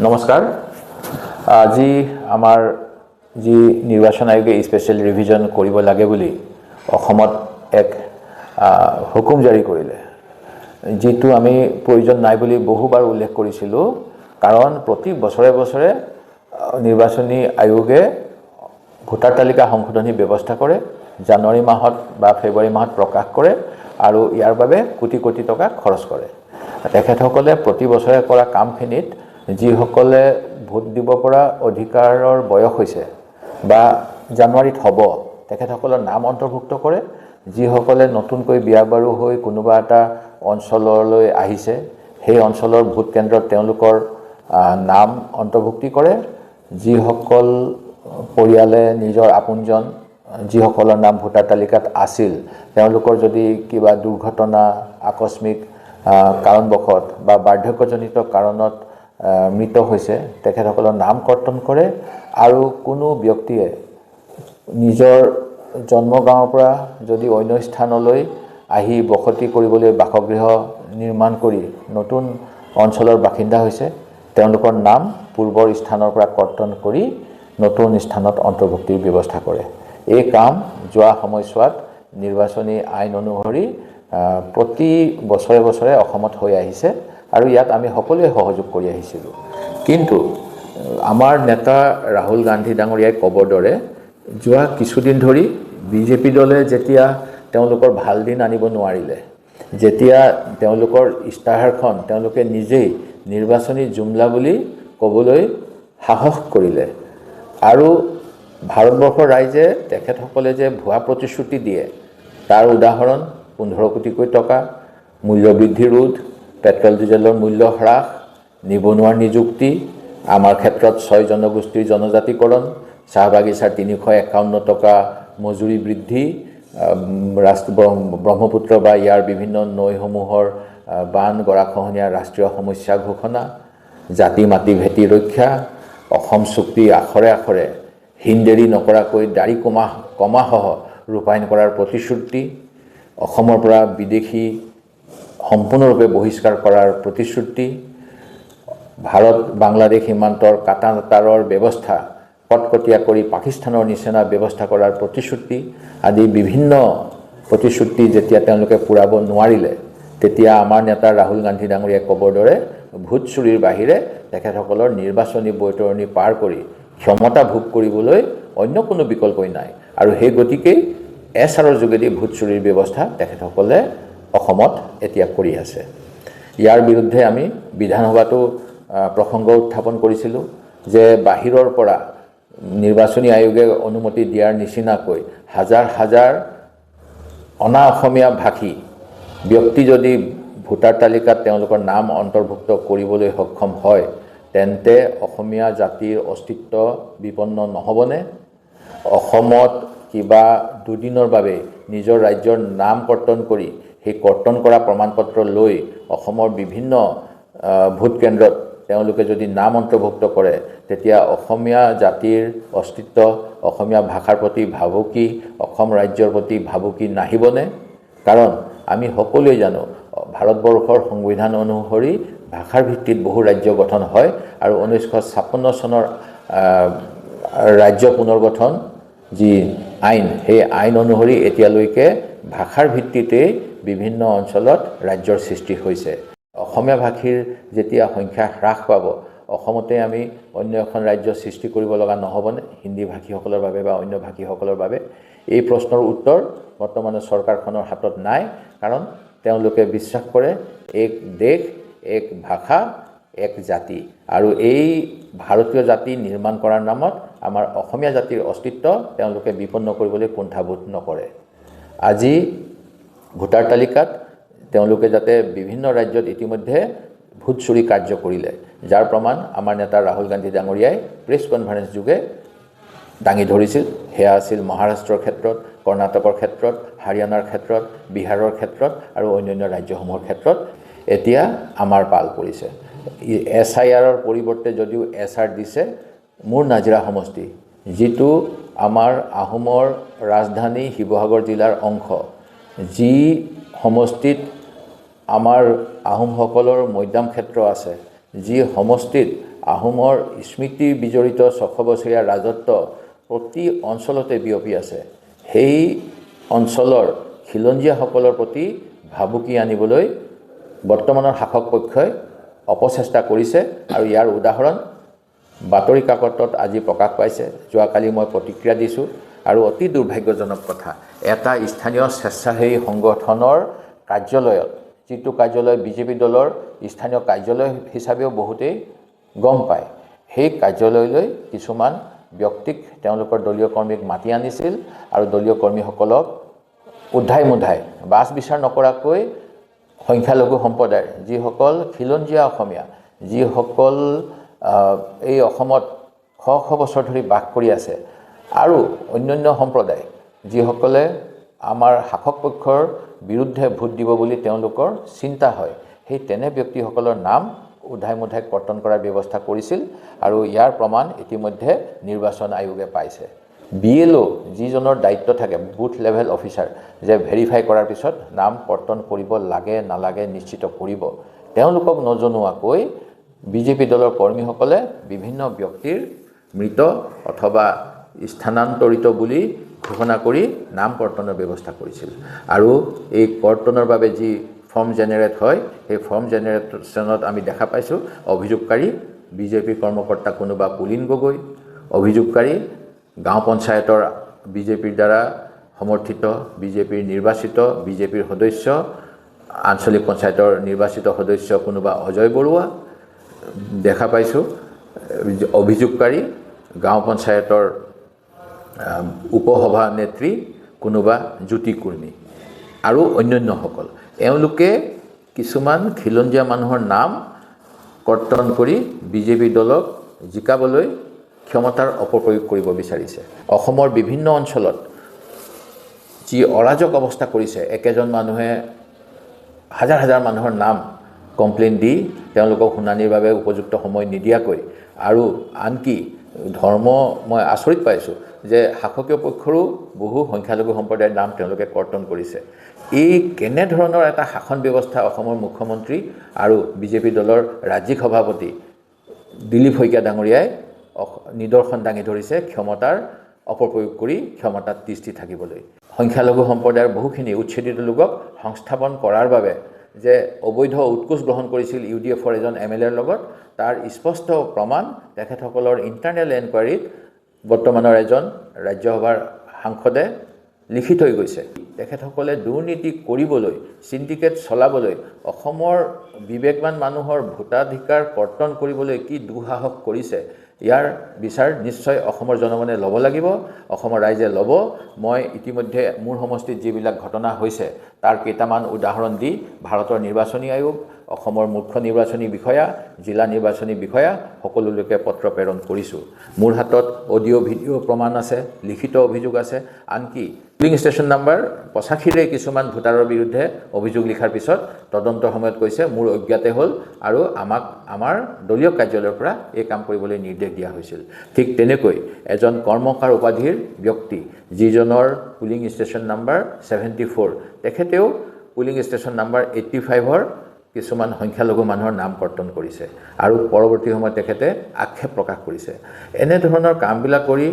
নমস্কাৰ। আজি আমাৰ যি নিৰ্বাচন আয়োগে স্পেচিয়েল ৰিভিজন কৰিব লাগে বুলি অসমত এক হুকুম জাৰি কৰিলে, যিটো আমি প্ৰয়োজন নাই বুলি বহুবাৰ উল্লেখ কৰিছিলোঁ। কাৰণ প্ৰতি বছৰে বছৰে নিৰ্বাচনী আয়োগে ভোটাৰ তালিকা সংশোধনী ব্যৱস্থা কৰে, জানুৱাৰী মাহত বা ফেব্ৰুৱাৰী মাহত প্ৰকাশ কৰে আৰু ইয়াৰ বাবে কোটি কোটি টকা খৰচ কৰে। তেখেতসকলে প্ৰতি বছৰে কৰা কামখিনিত যিসকলে ভোট দিব পৰা অধিকাৰৰ বয়স হৈছে বা জানুৱাৰীত হ'ব, তেখেতসকলৰ নাম অন্তৰ্ভুক্ত কৰে। যিসকলে নতুনকৈ বিয়া বাৰু হৈ কোনোবা এটা অঞ্চললৈ আহিছে, সেই অঞ্চলৰ ভোট কেন্দ্ৰত তেওঁলোকৰ নাম অন্তৰ্ভুক্তি কৰে। যিসকল পৰিয়ালে নিজৰ আপোনজন যিসকলৰ নাম ভোটাৰ তালিকাত আছিল, তেওঁলোকৰ যদি কিবা দুৰ্ঘটনা, আকস্মিক কাৰণবশত বা বাৰ্ধক্যজনিত কাৰণত মৃত হৈছে, তেখেতসকলৰ নাম কৰ্তন কৰে। আৰু কোনো ব্যক্তিয়ে নিজৰ জন্মগাঁৱৰ পৰা যদি অন্য স্থানলৈ আহি বসতি কৰিবলৈ বাসগৃহ নিৰ্মাণ কৰি নতুন অঞ্চলৰ বাসিন্দা হৈছে, তেওঁলোকৰ নাম পূৰ্বৰ স্থানৰ পৰা কৰ্তন কৰি নতুন স্থানত অন্তৰ্ভুক্তিৰ ব্যৱস্থা কৰে। এই কাম যোৱা সময়ছোৱাত নিৰ্বাচনী আইন অনুসৰি প্ৰতি বছৰে বছৰে অসমত হৈ আহিছে আৰু ইয়াত আমি সকলোৱে সহযোগ কৰি আহিছিলোঁ। কিন্তু আমাৰ নেতা ৰাহুল গান্ধী ডাঙৰীয়াই ক'বৰ দৰে যোৱা কিছুদিন ধৰি বিজেপি দলে যেতিয়া তেওঁলোকৰ ভাল দিন আনিব নোৱাৰিলে, যেতিয়া তেওঁলোকৰ ইস্তাহাৰখন তেওঁলোকে নিজেই নিৰ্বাচনী জুমলা বুলি ক'বলৈ সাহস কৰিলে আৰু ভাৰতবৰ্ষৰ ৰাইজে তেখেতসকলে যে ভুৱা প্ৰতিশ্ৰুতি দিয়ে তাৰ উদাহৰণ 15 কোটিকৈ টকা, মূল্যবৃদ্ধি ৰোধ, পেট্ৰল ডিজেলৰ মূল্য হ্ৰাস, নিবনুৱাৰ নিযুক্তি, আমাৰ ক্ষেত্ৰত 6 জনগোষ্ঠীৰ জনজাতিকৰণ, চাহ বাগিচাৰ 351 টকা মজুৰি বৃদ্ধি, ব্ৰহ্মপুত্ৰ বা ইয়াৰ বিভিন্ন নৈসমূহৰ বান গৰাখহনীয়া ৰাষ্ট্ৰীয় সমস্যা ঘোষণা, জাতি মাটি ভেটি ৰক্ষা, অসম চুক্তি আখৰে আখৰে হিন্দেৰী নকৰাকৈ দাড়ি কমাসহ ৰূপায়ণ কৰাৰ প্ৰতিশ্ৰুতি, অসমৰ পৰা বিদেশী সম্পূৰ্ণৰূপে বহিষ্কাৰ কৰাৰ প্ৰতিশ্ৰুতি, ভাৰত বাংলাদেশ সীমান্তৰ কাটাতাৰৰ ব্যৱস্থা কটকটীয়া কৰি পাকিস্তানৰ নিচিনা ব্যৱস্থা কৰাৰ প্ৰতিশ্ৰুতি আদি বিভিন্ন প্ৰতিশ্ৰুতি যেতিয়া তেওঁলোকে পূৰাব নোৱাৰিলে, তেতিয়া আমাৰ নেতা ৰাহুল গান্ধী ডাঙৰীয়াই ক'বৰ দৰে ভোট চুৰিৰ বাহিৰে তেখেতসকলৰ নিৰ্বাচনী বৈতৰণি পাৰ কৰি ক্ষমতা ভোগ কৰিবলৈ অন্য কোনো বিকল্পই নাই। আৰু সেই গতিকেই এছাৰৰ যোগেদি ভোট চুৰিৰ ব্যৱস্থা তেখেতসকলে অসমত এতিয়া কৰি আছে। ইয়াৰ বিৰুদ্ধে আমি বিধানসভাতো প্ৰসংগ উত্থাপন কৰিছিলোঁ যে বাহিৰৰ পৰা নিৰ্বাচনী আয়োগে অনুমতি দিয়াৰ নিচিনাকৈ হাজাৰ হাজাৰ অনা অসমীয়া ভাষী ব্যক্তি যদি ভোটাৰ তালিকাত তেওঁলোকৰ নাম অন্তৰ্ভুক্ত কৰিবলৈ সক্ষম হয়, তেন্তে অসমীয়া জাতিৰ অস্তিত্ব বিপন্ন নহ'বনে? অসমত কিবা দুদিনৰ বাবে নিজৰ ৰাজ্যৰ নাম কৰ্তন কৰি সেই কৰ্তন কৰা প্ৰমাণপত্ৰ লৈ অসমৰ বিভিন্ন ভোট কেন্দ্ৰত তেওঁলোকে যদি নাম অন্তৰ্ভুক্ত কৰে, তেতিয়া অসমীয়া জাতিৰ অস্তিত্ব, অসমীয়া ভাষাৰ প্ৰতি ভাবুকি, অসম ৰাজ্যৰ প্ৰতি ভাবুকি নাহিবনে? কাৰণ আমি সকলোৱে জানো ভাৰতবৰ্ষৰ সংবিধান অনুসৰি ভাষাৰ ভিত্তিত বহু ৰাজ্য গঠন হয় আৰু 1956 চনৰ ৰাজ্য পুনৰ্গঠন যি আইন, সেই আইন অনুসৰি এতিয়ালৈকে ভাষাৰ ভিত্তিতেই বিভিন্ন অঞ্চলত ৰাজ্যৰ সৃষ্টি হৈছে। অসমীয়া ভাষীৰ যেতিয়া সংখ্যা হ্ৰাস পাব, অসমতে আমি অন্য এখন ৰাজ্য সৃষ্টি কৰিব লগা নহ'বনে হিন্দী ভাষীসকলৰ বাবে বা অন্য ভাষীসকলৰ বাবে? এই প্ৰশ্নৰ উত্তৰ বৰ্তমানে চৰকাৰখনৰ হাতত নাই। কাৰণ তেওঁলোকে বিশ্বাস কৰে এক দেশ, এক ভাষা, এক জাতি, আৰু এই ভাৰতীয় জাতি নিৰ্মাণ কৰাৰ নামত আমাৰ অসমীয়া জাতিৰ অস্তিত্ব তেওঁলোকে বিপন্ন কৰিবলৈ কুণ্ঠাবোধ নকৰে। আজি ভোটাৰ তালিকাত তেওঁলোকে যাতে বিভিন্ন ৰাজ্যত ইতিমধ্যে ভোট চুৰি কাৰ্য কৰিলে, যাৰ প্ৰমাণ আমাৰ নেতা ৰাহুল গান্ধী ডাঙৰীয়াই প্ৰেছ কনফাৰেন্স যোগে দাঙি ধৰিছিল। সেয়া আছিল মহাৰাষ্ট্ৰৰ ক্ষেত্ৰত, কৰ্ণাটকৰ ক্ষেত্ৰত, হাৰিয়ানাৰ ক্ষেত্ৰত, বিহাৰৰ ক্ষেত্ৰত আৰু অন্যান্য ৰাজ্যসমূহৰ ক্ষেত্ৰত। এতিয়া আমাৰ পাল পৰিছে। SIRৰ পৰিৱৰ্তে যদিও SR দিছে মোৰ নাজিৰা সমষ্টি, যিটো আমাৰ আহোমৰ ৰাজধানী শিৱসাগৰ জিলাৰ অংশ, যি সমষ্টিত আমাৰ আহোমসকলৰ মৈদাম ক্ষেত্ৰ আছে, যি সমষ্টিত আহোমৰ স্মৃতি বিজড়িত 600 বছৰীয়া ৰাজত্ব প্ৰতি অঞ্চলতে বিয়পি আছে। সেই অঞ্চলৰ খিলঞ্জীয়াসকলৰ প্ৰতি ভাবুকি আনিবলৈ বৰ্তমানৰ শাসক পক্ষই অপচেষ্টা কৰিছে আৰু ইয়াৰ উদাহৰণ বাতৰি কাকতত আজি প্ৰকাশ পাইছে। যোৱাকালি মই প্ৰতিক্ৰিয়া দিছোঁ আৰু অতি দুৰ্ভাগ্যজনক কথা, এটা স্থানীয় স্বেচ্ছাসেৱী সংগঠনৰ কাৰ্যালয়ত, যিটো কাৰ্যালয় বিজেপি দলৰ স্থানীয় কাৰ্যালয় হিচাপেও বহুতেই গম পায়, সেই কাৰ্যালয়লৈ কিছুমান ব্যক্তিক তেওঁলোকৰ দলীয় কৰ্মীক মাতি আনিছিল আৰু দলীয় কৰ্মীসকলক উদ্ধাই মুধাই বাছ বিচাৰ নকৰাকৈ সংখ্যালঘু সম্প্ৰদায়ৰ যিসকল খিলঞ্জীয়া অসমীয়া, যিসকল এই অসমত শ শ বছৰ ধৰি বাস কৰি আছে আৰু অন্যান্য সম্প্ৰদায় যিসকলে আমাৰ শাসক পক্ষৰ বিৰুদ্ধে ভোট দিব বুলি তেওঁলোকৰ চিন্তা হয়, সেই তেনে ব্যক্তিসকলৰ নাম উদ্ধাই মুধাই কৰ্তন কৰাৰ ব্যৱস্থা কৰিছিল আৰু ইয়াৰ প্ৰমাণ ইতিমধ্যে নিৰ্বাচন আয়োগে পাইছে। BLO যিজনৰ দায়িত্ব থাকে, বুথ লেভেল অফিচাৰ, যে ভেৰিফাই কৰাৰ পিছত নাম কৰ্তন কৰিব লাগে নালাগে নিশ্চিত কৰিব, তেওঁলোকক নজনোৱাকৈ বিজেপি দলৰ কৰ্মীসকলে বিভিন্ন ব্যক্তিৰ মৃত অথবা স্থানান্তৰিত বুলি ঘোষণা কৰি নাম কৰ্তনৰ ব্যৱস্থা কৰিছিল। আৰু এই কৰ্তনৰ বাবে যি ফৰ্ম জেনেৰেট হয়, সেই ফৰ্ম জেনেৰেশ্যনত আমি দেখা পাইছোঁ অভিযোগকাৰী বিজেপিৰ কৰ্মকৰ্তা কোনোবা পুলিন গগৈ, অভিযোগকাৰী গাঁও পঞ্চায়তৰ বিজেপিৰ দ্বাৰা সমৰ্থিত বিজেপিৰ নিৰ্বাচিত বিজেপিৰ সদস্য, আঞ্চলিক পঞ্চায়তৰ নিৰ্বাচিত সদস্য কোনোবা অজয় বৰুৱা, দেখা পাইছোঁ অভিযোগকাৰী গাঁও পঞ্চায়তৰ উপসভানেত্ৰী কোনোবা জ্যোতি কুৰ্মী আৰু অন্যান্যসকল। এওঁলোকে কিছুমান খিলঞ্জীয়া মানুহৰ নাম কৰ্তন কৰি বিজেপি দলক জিকাবলৈ ক্ষমতাৰ অপপ্ৰয়োগ কৰিব বিচাৰিছে। অসমৰ বিভিন্ন অঞ্চলত যি অৰাজক অৱস্থা কৰিছে, একেজন মানুহে হাজাৰ হাজাৰ মানুহৰ নাম কমপ্লেইন দি তেওঁলোকক শুনানিৰ বাবে উপযুক্ত সময় নিদিয়াকৈ, আৰু আনকি ধৰ্ম, মই আচৰিত পাইছোঁ যে শাসকীয় পক্ষৰো বহু সংখ্যালঘু সম্প্ৰদায়ৰ নাম তেওঁলোকে কৰ্তন কৰিছে। এই কেনেধৰণৰ এটা শাসন ব্যৱস্থা অসমৰ মুখ্যমন্ত্ৰী আৰু বিজেপি দলৰ ৰাজ্যিক সভাপতি দিলীপ শইকীয়া ডাঙৰীয়াই নিদৰ্শন দাঙি ধৰিছে ক্ষমতাৰ অপপ্ৰয়োগ কৰি ক্ষমতাত তিষ্ঠি থাকিবলৈ। সংখ্যালঘু সম্প্ৰদায়ৰ বহুখিনি উচ্ছেদিত লোকক সংস্থাপন কৰাৰ বাবে যে অবৈধ উৎকোচ গ্ৰহণ কৰিছিল UDFৰ এজন MLAৰ লগত, তাৰ স্পষ্ট প্ৰমাণ তেখেতসকলৰ ইণ্টাৰনেল এনকুৱাৰীত বৰ্তমানৰ এজন ৰাজ্যসভাৰ সাংসদে লিখি থৈ গৈছে। তেখেতসকলে দুৰ্নীতি কৰিবলৈ, চিণ্ডিকেট চলাবলৈ, অসমৰ বিবেকবান মানুহৰ ভোটাধিকাৰ কৰ্তন কৰিবলৈ কি দুঃসাহস কৰিছে, ইয়াৰ বিচাৰ নিশ্চয় অসমৰ জনগণে ল'ব লাগিব, অসমৰ ৰাইজে ল'ব। মই ইতিমধ্যে মোৰ সমষ্টিত যিবিলাক ঘটনা হৈছে তাৰ কেইটামান উদাহৰণ দি ভাৰতৰ নিৰ্বাচনী আয়োগ, অসমৰ মুখ্য নিৰ্বাচনী বিষয়া, জিলা নিৰ্বাচনী বিষয়া সকলোলৈকে পত্ৰ প্ৰেৰণ কৰিছোঁ। মোৰ হাতত অডিঅ' ভিডিঅ' প্ৰমাণ আছে, লিখিত অভিযোগ আছে, আনকি পুলিং ষ্টেচন নাম্বাৰ 85ৰে কিছুমান ভোটাৰৰ বিৰুদ্ধে অভিযোগ লিখাৰ পিছত তদন্তৰ সময়ত কৈছে মোৰ অজ্ঞাতে হ'ল আৰু আমাক আমাৰ দলীয় কাৰ্যালয়ৰ পৰা এই কাম কৰিবলৈ নিৰ্দেশ দিয়া হৈছিল। ঠিক তেনেকৈ এজন কৰ্মকাৰ উপাধিৰ ব্যক্তি যিজনৰ পুলিং ষ্টেচন নাম্বাৰ 74, তেখেতেও পুলিং ষ্টেচন নাম্বাৰ 85ৰ কিছুমান সংখ্যালঘু মানুহৰ নাম কৰ্তন কৰিছে আৰু পৰৱৰ্তী সময়ত তেখেতে আক্ষেপ প্ৰকাশ কৰিছে। এনেধৰণৰ কামবিলাক কৰি